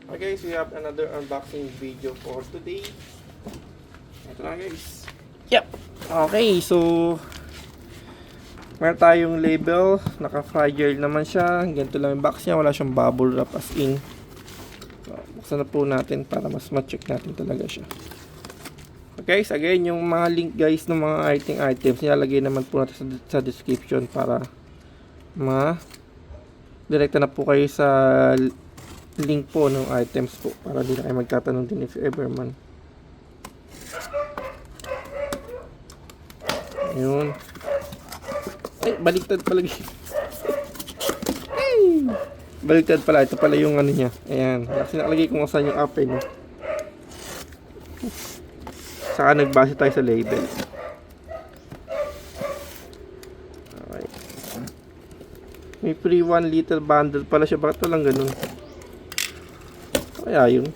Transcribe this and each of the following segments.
Okay guys, we have another unboxing video for today. Ito na guys. Yep. Okay, so meron tayong label, naka-fragile naman siya. Ganito lang yung box niya, wala siyang bubble wrap as in. So, buksan na po natin para mas ma-check natin talaga siya. Okay guys, again, yung mga link guys ng mga items, nilalagay naman po natin sa description para direkta na po kayo sa link po ng items po para hindi na kayo magtatanong din if ever man. Ayun. Ay, baliktad pala. Ay, baliktad pala. Ito pala yung ano niya. Ayan. Kasi nakalagay kung saan yung up no? Saka nagbase tayo sa label. Okay. May free 1 liter bundle pala siya. Bakit walang ganun? Kaya yun.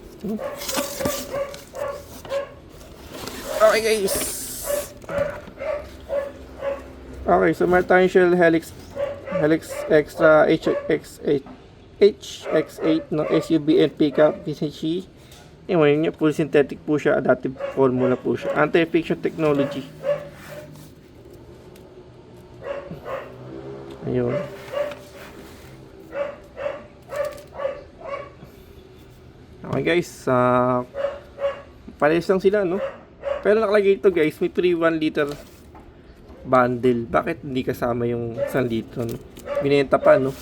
Okay guys. Okay, so meron tayong Shell Helix Extra HX8 no, SUV and pickup PCC. Anyway, yun, full synthetic po siya, adaptive formula po siya. Anti-friction technology. Ayun. Okay guys, parehas lang sila, no? Pero nakalagay ito guys, may free 1 liter bundle. Bakit hindi kasama yung 1 litro, no? Binenta pa, no?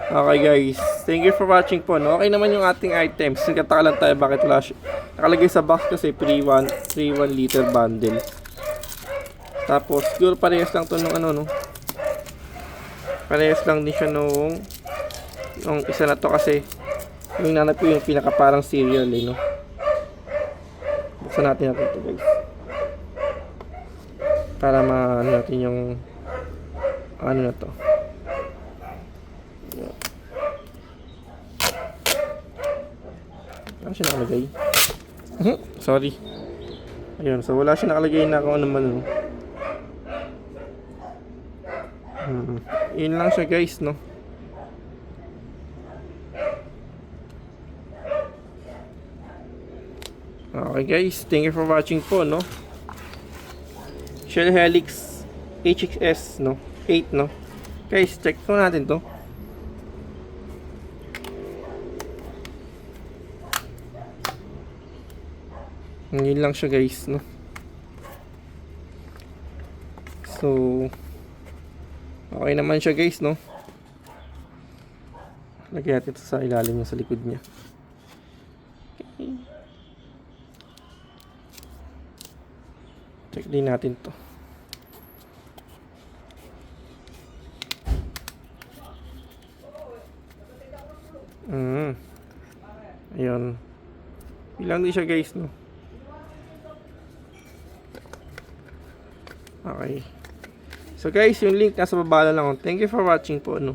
Okay guys, thank you for watching po, no? Okay naman yung ating items. Nagkataka lang tayo bakit wala siya. Nakalagay sa box kasi free 1 liter bundle. Tapos, siguro parehas lang to nung ano, no? Parehas lang din siya nung isa na to kasi yung nanap ko yung pinaka parang cereal, eh, no? Buksan natin ito guys. Para ma-ano natin yung ano na to. Wala siya nakalagay. Sorry. Ayun, so wala siya nakalagay na kung ano man. Yun lang siya guys, no? Okay guys, thank you for watching po, no? Shell Helix HXS, no? 8, no? Guys, check po natin to. Yun lang siya guys, no? So okay naman siya guys, no? Lagyan natin ito sa ilalim niya, sa likod niya. Okay. Check din natin to. Ayun. Ilang din siya guys, no? Okay. So guys, yung link nasa baba lang. Thank you for watching po, no?